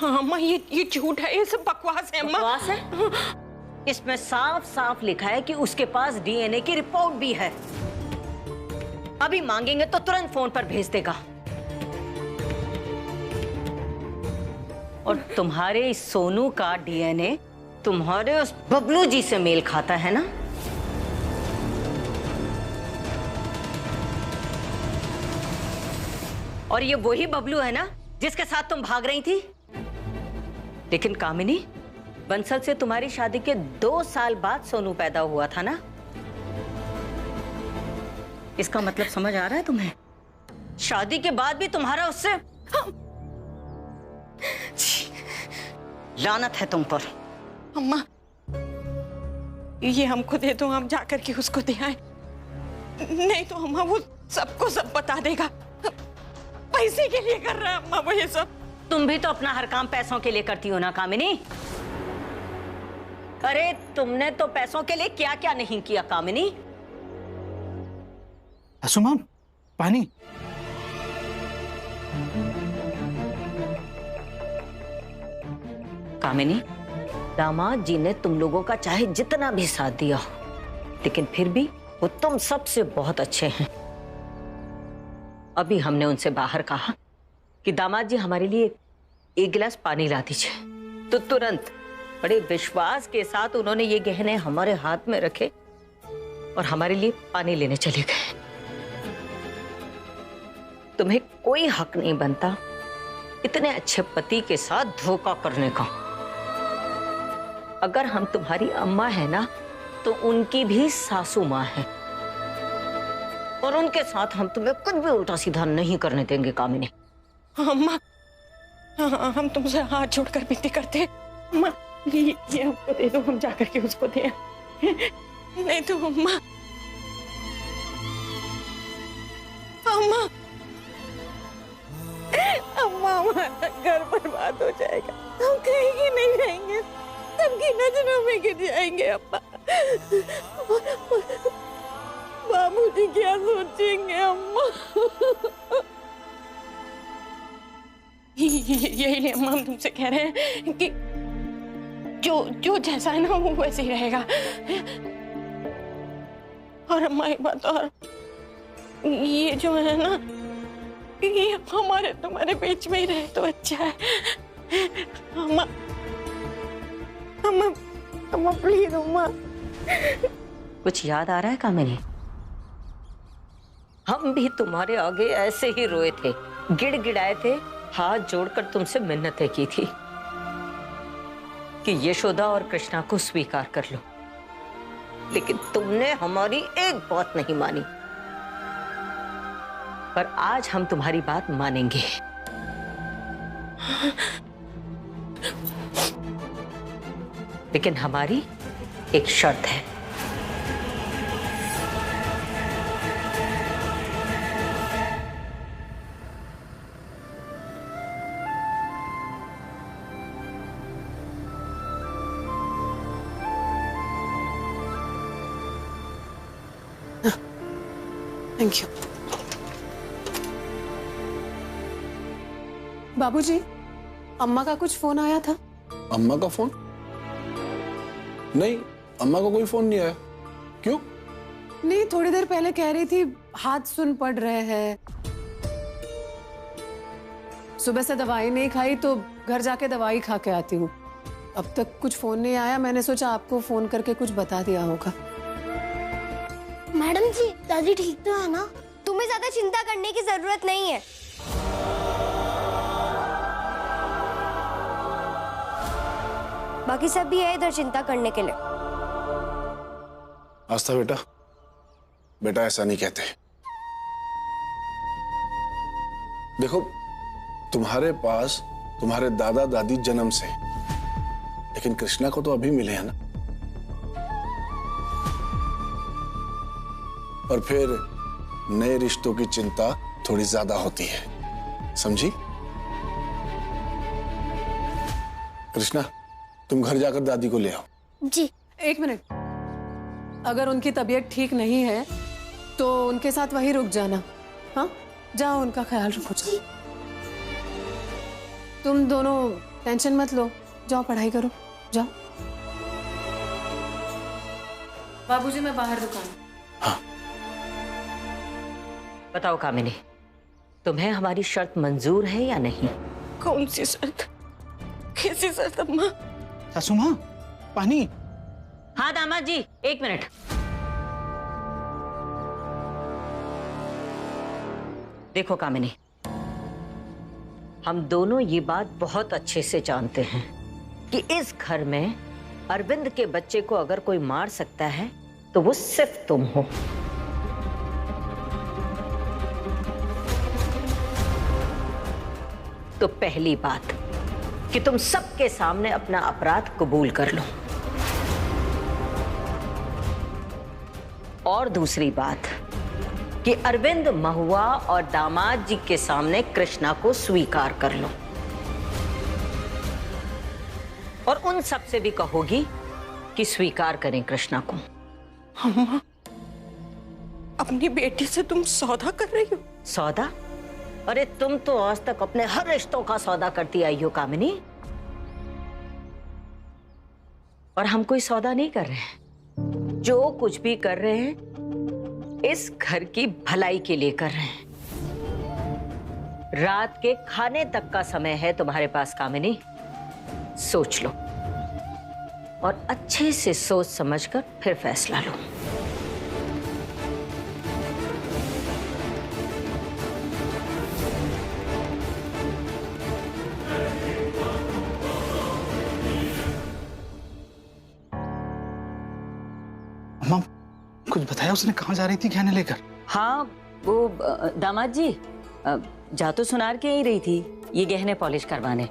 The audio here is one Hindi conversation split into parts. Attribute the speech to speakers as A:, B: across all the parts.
A: अम्मा ये झूठ है, ये सब बकवास है अम्मा।
B: बकवास है? इसमें साफ साफ लिखा है कि उसके पास डीएनए की रिपोर्ट भी है। अभी मांगेंगे तो तुरंत फोन पर भेज देगा। और तुम्हारे इस सोनू का डीएनए तुम्हारे उस बबलू जी से मेल खाता है ना? और ये वही बबलू है ना जिसके साथ तुम भाग रही थी? लेकिन कामिनी, बंसल से तुम्हारी शादी के 2 साल बाद सोनू पैदा हुआ था ना? इसका मतलब समझ आ रहा है तुम्हें? शादी के बाद भी तुम्हारा उससे लानत है तुम पर।
A: अम्मा ये हमको दे दो, हम जाकर के उसको दे आए। नहीं तो अम्मा वो सबको सब बता देगा। पैसे के लिए कर रहा है अम्मा वो ये सब।
B: तुम भी तो अपना हर काम पैसों के लिए करती हो ना कामिनी? अरे तुमने तो पैसों के लिए क्या क्या नहीं किया कामिनी।
C: असुमा, पानी।
B: कामिनी, दामाद जी ने तुम लोगों का चाहे जितना भी साथ दिया हो, लेकिन फिर भी वो तुम सबसे बहुत अच्छे हैं। अभी हमने उनसे बाहर कहा कि दामाद जी हमारे लिए 1 गिलास पानी ला दीजिए, तो तुरंत बड़े विश्वास के साथ उन्होंने ये गहने हमारे हाथ में रखे और हमारे लिए पानी लेने चले गए। तुम्हें कोई हक नहीं बनता इतने अच्छे पति के साथ धोखा करने का। अगर हम तुम्हारी अम्मा है ना, तो उनकी भी सासू माँ है, और उनके साथ हम तुम्हें कुछ भी उल्टा सीधा नहीं करने देंगे कामिनी।
A: अम्मा हम तुमसे हाथ जोड़कर विनती करते हैं अम्मा, ये हमको दे दो, हम जाकर के उसको दे। नहीं तो अम्मा अम्मा अम्मा हमारा घर बर्बाद हो जाएगा, हम कहीं की नहीं रहेंगे, सबकी नजरों में गिर जाएंगे अम्मा। बाबूजी क्या सोचेंगे अम्मा? यही अम्मा हम तुमसे कह रहे हैं कि जो जैसा है ना वो वैसे ही रहेगा। और अम्मा एक बात और, ये जो है ना ये हमारे तुम्हारे बीच में ही रहे तो अच्छा है। अम्मा अम्मा अम्मा प्लीज अम्मा।
B: कुछ याद आ रहा है कामिनी? हम भी तुम्हारे आगे ऐसे ही रोए थे, गिड़गिड़ाए थे, हाथ जोड़कर तुमसे मिन्नतें की थी कि यशोदा और कृष्णा को स्वीकार कर लो, लेकिन तुमने हमारी एक बात नहीं मानी। पर आज हम तुम्हारी बात मानेंगे। लेकिन हमारी एक शर्त है।
A: Thank you.
D: बाबूजी, अम्मा का कुछ फोन आया था?
E: अम्मा का फोन? नहीं, अम्मा का कोई फोन नहीं आया। क्यों?
D: नहीं, थोड़ी देर पहले कह रही थी हाथ सुन पड़ रहे हैं, सुबह से दवाई नहीं खाई तो घर जाके दवाई खा के आती हूँ। अब तक कुछ फोन नहीं आया, मैंने सोचा आपको फोन करके कुछ बता दिया होगा।
F: मैडम जी, दादी ठीक तो है ना? तुम्हें ज्यादा चिंता करने की जरूरत नहीं है। बाकी सब भी है इधर चिंता करने के लिए।
E: आस्था बेटा, बेटा ऐसा नहीं कहते। देखो, तुम्हारे पास तुम्हारे दादा दादी जन्म से, लेकिन कृष्णा को तो अभी मिले हैं ना। और फिर नए रिश्तों की चिंता थोड़ी ज्यादा होती है, समझी? कृष्णा, तुम घर जाकर दादी को ले आओ।
F: जी।
D: 1 मिनट, अगर उनकी तबीयत ठीक नहीं है तो उनके साथ वहीं रुक जाना। हाँ, जाओ, उनका ख्याल रखो। तुम दोनों टेंशन मत लो, जाओ पढ़ाई करो, जाओ। बाबूजी मैं बाहर दुकान।
B: बताओ कामिनी, तुम्हें हमारी शर्त मंजूर है या नहीं?
A: कौन सी शर्त? कैसी शर्त अम्मा?
C: सासू माँ, पानी।
B: हाँ दामाद जी, 1 मिनट। देखो कामिनी, हम दोनों ये बात बहुत अच्छे से जानते हैं कि इस घर में अरविंद के बच्चे को अगर कोई मार सकता है तो वो सिर्फ तुम हो। तो पहली बात कि तुम सबके सामने अपना अपराध कबूल कर लो, और दूसरी बात कि अरविंद, महुआ और दामाद जी के सामने कृष्णा को स्वीकार कर लो, और उन सब से भी कहोगी कि स्वीकार करें कृष्णा को।
A: अम्मा, अपनी बेटी से तुम सौदा कर रही हो?
B: सौदा? अरे तुम तो आज तक अपने हर रिश्तों का सौदा करती आई हो कामिनी, और हम कोई सौदा नहीं कर रहे हैं। जो कुछ भी कर रहे हैं इस घर की भलाई के लिए कर रहे हैं। रात के खाने तक का समय है तुम्हारे पास कामिनी, सोच लो और अच्छे से सोच समझकर फिर फैसला लो।
C: अम्मा, कुछ बताया उसने? कहाँ जा रही थी गहने लेकर?
B: हाँ वो दामाद जी जा तो सुनार के ही रही थी ये गहने पॉलिश करवाने,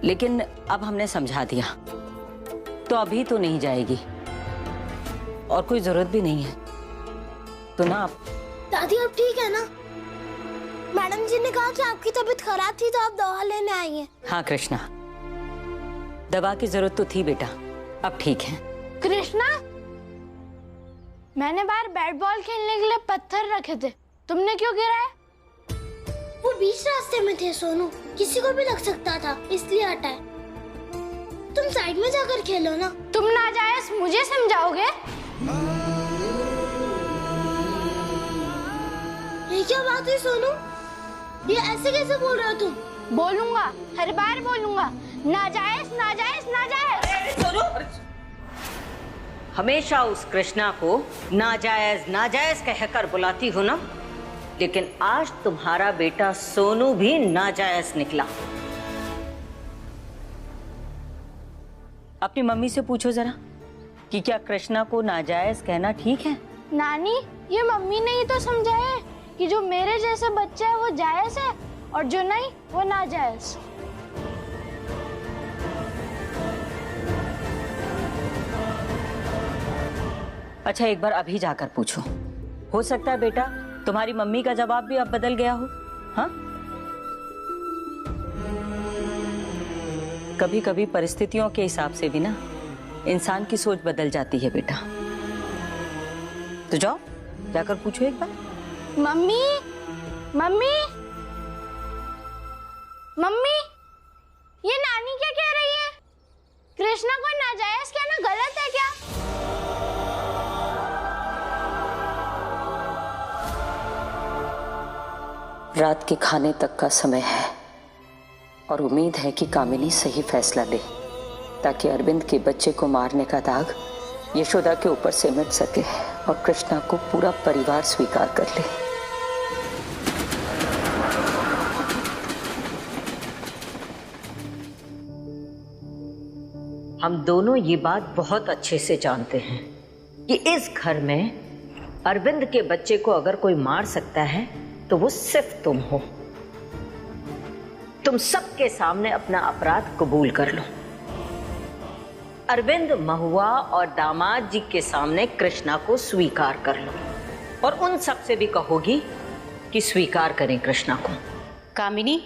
B: लेकिन अब हमने समझा दिया तो अभी तो नहीं जाएगी और कोई जरूरत भी नहीं है, तो ना आप।
F: दादी अब ठीक है ना? मैडम जी ने कहा कि आपकी तबीयत खराब थी तो आप दवा लेने आई हैं।
B: हाँ कृष्णा, दवा की जरूरत तो थी बेटा, अब ठीक है।
G: कृष्णा, मैंने बाहर बैट बॉल खेलने के लिए पत्थर रखे थे, तुमने क्यों गिराए?
F: वो बीच रास्ते में थे सोनू, किसी को भी लग सकता था इसलिए हटाए। तुम साइड में जाकर खेलो ना।
G: तुम नाजायज मुझे समझाओगे?
F: ये क्या बात है सोनू? ये ऐसे कैसे बोल रहे हो तुम?
G: बोलूंगा, हर बार बोलूंगा, नाजायज नाजायज नाजायज।
B: हमेशा उस कृष्णा को नाजायज नाजायज कहकर बुलाती हो ना, लेकिन आज तुम्हारा बेटा सोनू भी नाजायज निकला। अपनी मम्मी से पूछो जरा कि क्या कृष्णा को नाजायज कहना ठीक है?
G: नानी, ये मम्मी ने ही तो समझाया कि जो मेरे जैसे बच्चे है वो जायज है और जो नहीं वो नाजायज।
B: अच्छा एक बार अभी जाकर पूछो, हो सकता है बेटा तुम्हारी मम्मी का जवाब भी अब बदल गया हो। हाँ, कभी कभी परिस्थितियों के हिसाब से भी ना इंसान की सोच बदल जाती है बेटा। तो जाओ जाकर पूछो एक बार।
G: मम्मी, मम्मी, मम्मी, ये नानी क्या कह रही है? कृष्णा को नाजायज कहना गलत है क्या?
B: रात के खाने तक का समय है और उम्मीद है कि कामिनी सही फैसला ले, ताकि अरविंद के बच्चे को मारने का दाग यशोदा के ऊपर से मिट सके और कृष्णा को पूरा परिवार स्वीकार कर ले। हम दोनों ये बात बहुत अच्छे से जानते हैं कि इस घर में अरविंद के बच्चे को अगर कोई मार सकता है तो वो सिर्फ तुम हो। तुम सबके सामने अपना अपराध कबूल कर लो। अरविंद, महुआ और दामाद जी के सामने कृष्णा को स्वीकार कर लो, और उन सब से भी कहोगी कि स्वीकार करें कृष्णा को। कामिनी,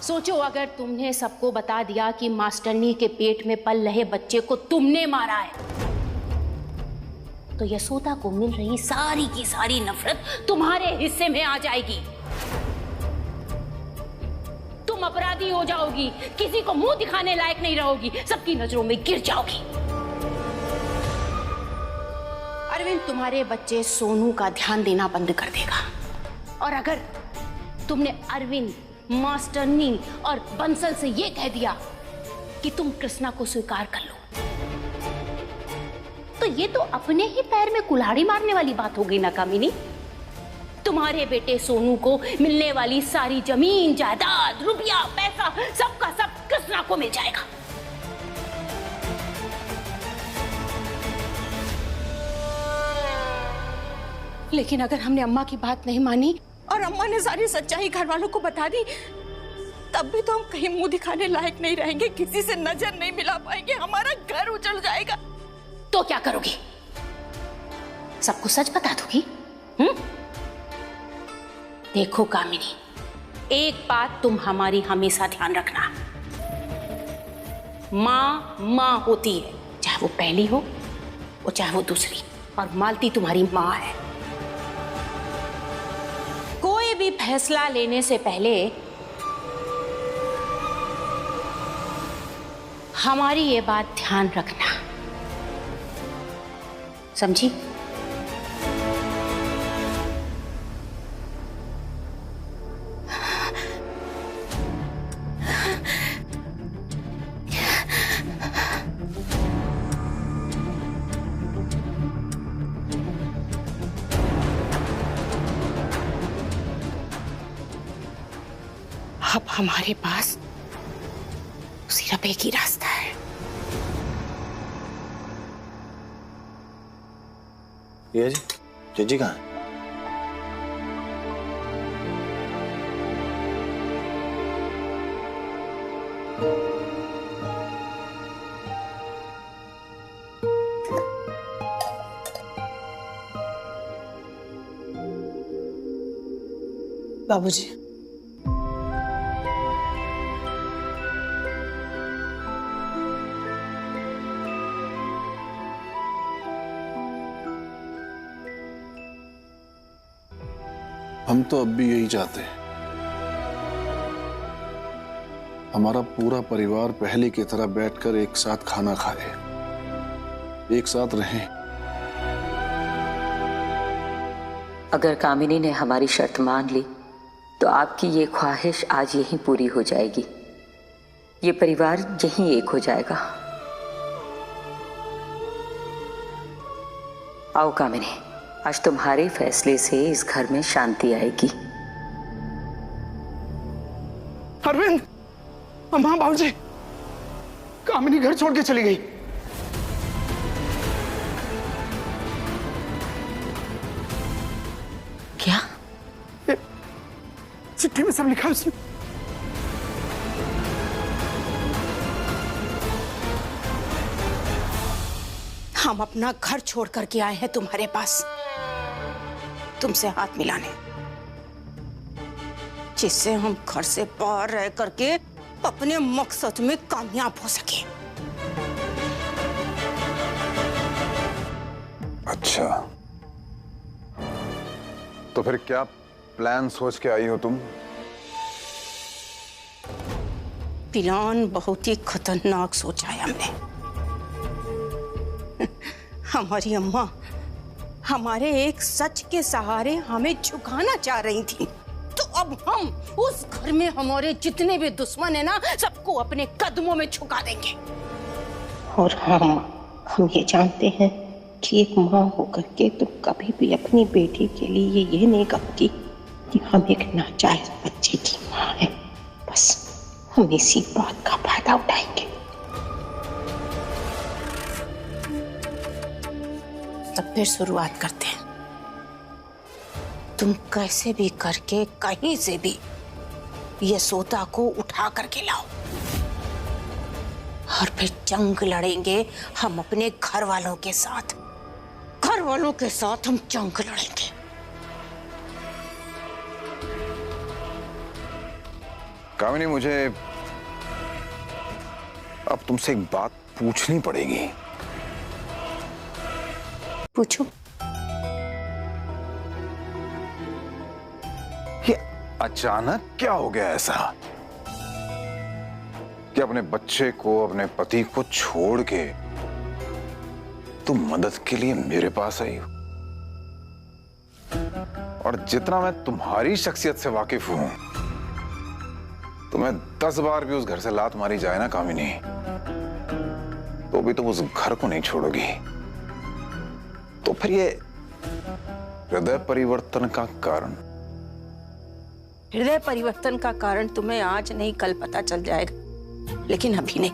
H: सोचो अगर तुमने सबको बता दिया कि मास्टरनी के पेट में पल रहे बच्चे को तुमने मारा है, तो यशोदा को मिल रही सारी की सारी नफरत तुम्हारे हिस्से में आ जाएगी। तुम अपराधी हो जाओगी, किसी को मुंह दिखाने लायक नहीं रहोगी, सबकी नजरों में गिर जाओगी। अरविंद तुम्हारे बच्चे सोनू का ध्यान देना बंद कर देगा। और अगर तुमने अरविंद, मास्टरनी और बंसल से यह कह दिया कि तुम कृष्णा को स्वीकार कर लो, तो ये तो अपने ही पैर में कुल्हाड़ी मारने वाली बात हो गई ना कामिनी। तुम्हारे बेटे सोनू को मिलने वाली सारी जमीन, जायदाद, रुपया, पैसा, सबका सब कृष्णा को मिल जाएगा।
A: लेकिन अगर हमने अम्मा की बात नहीं मानी और अम्मा ने सारी सच्चाई घर वालों को बता दी, तब भी तो हम कहीं मुंह दिखाने लायक नहीं रहेंगे, किसी से नजर नहीं मिला पाएंगे, हमारा घर उजड़ जाएगा।
H: तो क्या करोगी? सबको सच बता दोगी? देखो कामिनी, एक बात तुम हमारी हमेशा ध्यान रखना, माँ माँ होती है, चाहे वो पहली हो और चाहे वो दूसरी, और मालती तुम्हारी माँ है। कोई भी फैसला लेने से पहले हमारी ये बात ध्यान रखना, समझी? अब हमारे पास सिर्फ एक ही रास्ता है।
E: ये जी, जजी कहाँ है?
D: बाबूजी,
E: हम तो अब भी यही चाहते हैं, हमारा पूरा परिवार पहले की तरह बैठकर एक साथ खाना खाए, एक साथ रहें।
B: अगर कामिनी ने हमारी शर्त मान ली तो आपकी ये ख्वाहिश आज यहीं पूरी हो जाएगी, ये परिवार यहीं एक हो जाएगा। आओ कामिनी, आज तुम्हारे फैसले से इस घर में शांति आएगी।
C: अरविंद, अम्मा, बाबूजी, कामिनी घर छोड़ के चली गई।
B: क्या?
C: चिट्ठी में सब लिखा है उसने।
H: हम अपना घर छोड़ करके आए हैं तुम्हारे पास, तुमसे हाथ मिलाने, जिससे हम घर से बाहर रह करके अपने मकसद में कामयाब हो सके।
I: अच्छा, तो फिर क्या प्लान सोच के आई हो तुम?
H: प्लान बहुत ही खतरनाक सोचा है हमने। हमारी अम्मा हमारे एक सच के सहारे हमें झुकाना चाह रही थी, तो अब हम उस घर में हमारे जितने भी दुश्मन है ना, सबको अपने कदमों में झुका देंगे।
J: और हम ये जानते हैं कि एक माँ होकर के तुम कभी भी अपनी बेटी के लिए ये नहीं कहोगी कि हम एक नाजायज बच्चे की माँ है। बस हम इसी बात का फायदा उठाएंगे।
H: तब फिर शुरुआत करते हैं। तुम कैसे भी करके कहीं से भी यशोदा को उठा करके लाओ, और फिर जंग लड़ेंगे हम अपने घर वालों के साथ। घर वालों के साथ हम जंग लड़ेंगे।
I: कामिनी, मुझे अब तुमसे एक बात पूछनी पड़ेगी।
H: पूछो।
I: ये अचानक क्या हो गया ऐसा कि अपने बच्चे को, अपने पति को छोड़ के तुम मदद के लिए मेरे पास आई हो? और जितना मैं तुम्हारी शख्सियत से वाकिफ हूं, तुम्हें 10 बार भी उस घर से लात मारी जाए ना कामिनी, तो भी तुम उस घर को नहीं छोड़ोगी। तो फिर ये हृदय परिवर्तन का कारण?
H: हृदय परिवर्तन का कारण तुम्हें आज नहीं कल पता चल जाएगा, लेकिन अभी नहीं।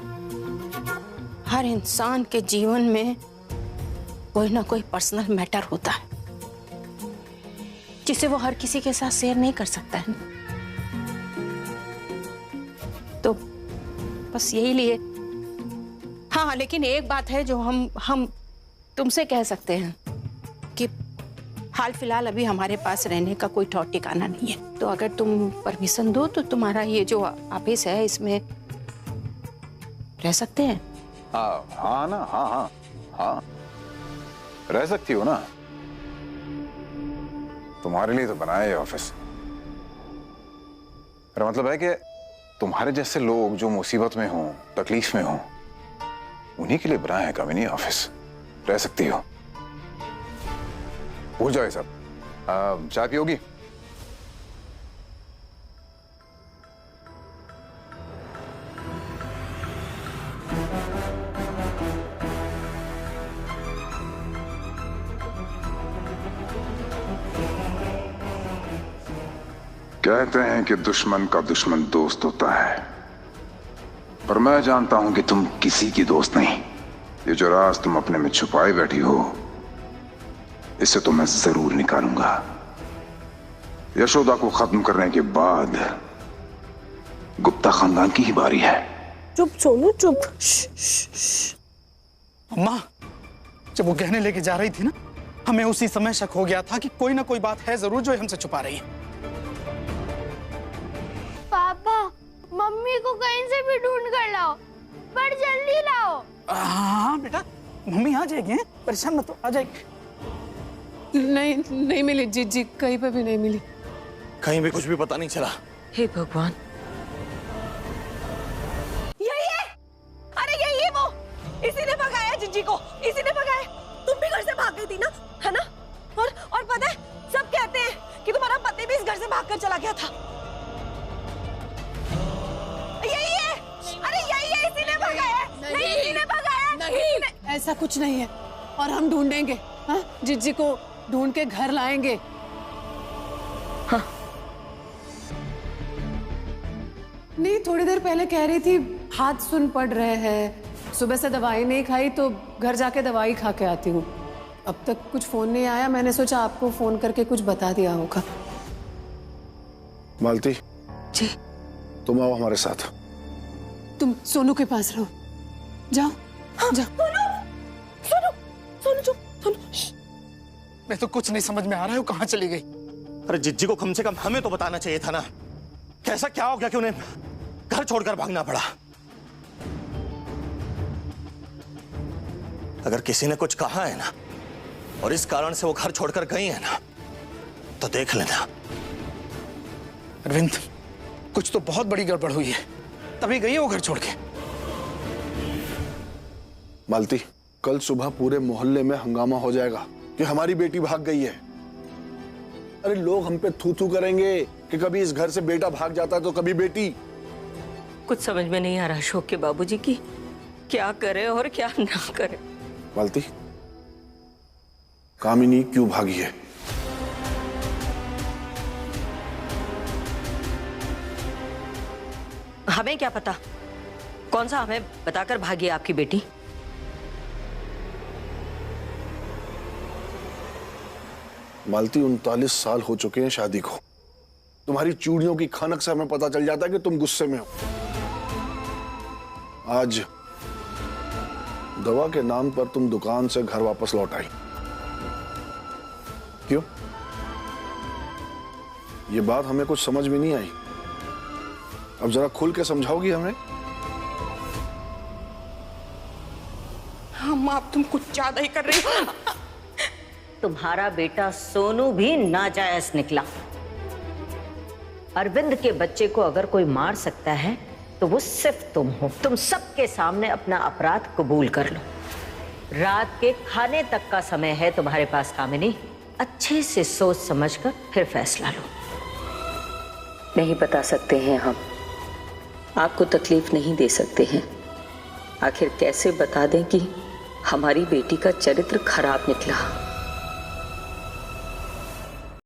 H: हर इंसान के जीवन में कोई ना कोई पर्सनल मैटर होता है जिसे वो हर किसी के साथ शेयर नहीं कर सकता है। तो बस यही लिए। हाँ, लेकिन एक बात है जो हम तुमसे कह सकते हैं कि हाल फिलहाल अभी हमारे पास रहने का कोई ठौर ठिकाना नहीं है। तो अगर तुम परमिशन दो तो तुम्हारा ये जो ऑफिस है इसमें रह सकते हैं।
I: हाँ ना, हाँ रह सकती हो ना। तुम्हारे लिए तो बनाया ये ऑफिस। मेरा मतलब है कि तुम्हारे जैसे लोग जो मुसीबत में हों, तकलीफ में हों, उन्हीं के लिए बनाया है कामिनी ऑफिस। रह सकती हो, भूल जाओ ये सब। चाय पियोगी? कहते हैं कि दुश्मन का दुश्मन दोस्त होता है, पर मैं जानता हूं कि तुम किसी की दोस्त नहीं। ये जो राज तुम अपने में छुपाए बैठी हो, इसे तो मैं जरूर निकालूंगा। यशोदा को खत्म करने के बाद गुप्ता खानदान की ही बारी है।
A: चुप सोनू, चुप।
C: अम्मा, जब वो गहने लेके जा रही थी ना, हमें उसी समय शक हो गया था कि कोई ना कोई बात है जरूर जो हमसे छुपा रही है।
G: पापा, मम्मी को कहीं से भी ढूंढ कर लाओ, पर जल्दी लाओ।
C: हाँ बेटा, मम्मी आ जाएगी, परेशान मत हो, आ जाएगी।
D: नहीं मिली जीजी, कहीं पे भी नहीं मिली।
K: कहीं भी कुछ भी पता नहीं चला।
B: हे भगवान,
A: यही है, अरे यही है वो। इसी ने भगाया जिज्जी को, इसी ने भगाया। तुम भी घर से भाग गई थी ना, है ना? और पता है, सब कहते हैं कि तुम्हारा पति भी इस घर से भागकर चला गया था। यही है, अरे यही है, इसी ने भगाया। नहीं, इसी ने भगाया।
D: नहीं, ऐसा कुछ नहीं है। और हम ढूंढेंगे, हाँ, जिज्जी को ढूंढ के घर लाएंगे।
B: हाँ।
D: नहीं, थोड़ी देर पहले कह रही थी हाथ सुन पड़ रहे हैं, सुबह से दवाई नहीं खाई तो घर जाके दवाई खा के आती हूँ। अब तक कुछ फोन नहीं आया, मैंने सोचा आपको फोन करके कुछ बता दिया होगा।
E: मालती
B: जी,
E: तुम आओ हमारे साथ।
D: तुम सोनू के पास रहो, जाओ। हाँ, जाओ।
C: सोनू चुप, सोनू। मैं तो कुछ नहीं समझ में आ रहा है, वो कहाँ चली गई।
K: अरे जिज्जी को कम से कम हमें तो बताना चाहिए था ना। कैसा क्या हो गया कि उन्हें घर छोड़कर भागना पड़ा? अगर किसी ने कुछ कहा है ना और इस कारण से वो घर छोड़कर गई है ना, तो देख लेना।
C: अरविंद, कुछ तो बहुत बड़ी गड़बड़ हुई है, तभी गई है वो घर छोड़ के।
E: मालती, कल सुबह पूरे मोहल्ले में हंगामा हो जाएगा कि हमारी बेटी भाग गई है। अरे लोग हम पे थू थू करेंगे कि कभी इस घर से बेटा भाग जाता है तो कभी बेटी।
B: कुछ समझ में नहीं आ रहा अशोक के बाबूजी की क्या करे और क्या ना करे।
E: मालती, कामिनी क्यों भागी है?
B: हमें क्या पता कौन सा हमें बताकर भागी है आपकी बेटी।
E: मालती, 39 साल हो चुके हैं शादी को। तुम्हारी चूड़ियों की खनक से हमें पता चल जाता है कि तुम गुस्से में हो। आज दवा के नाम पर तुम दुकान से घर वापस लौट आई, क्यों? ये बात हमें कुछ समझ में नहीं आई। अब जरा खुल के समझाओगी हमें?
A: हम आप तुम कुछ ज्यादा ही कर रही हो।
B: तुम्हारा बेटा सोनू भी नाजायज निकला। अरविंद के बच्चे को अगर कोई मार सकता है तो वो सिर्फ तुम हो। तुम सबके सामने अपना अपराध कबूल कर लो। रात के खाने तक का समय है तुम्हारे पास कामिनी। अच्छे से सोच समझकर फिर फैसला लो।
L: नहीं बता सकते हैं हम, आपको तकलीफ नहीं दे सकते हैं। आखिर कैसे बता दें कि हमारी बेटी का चरित्र खराब निकला।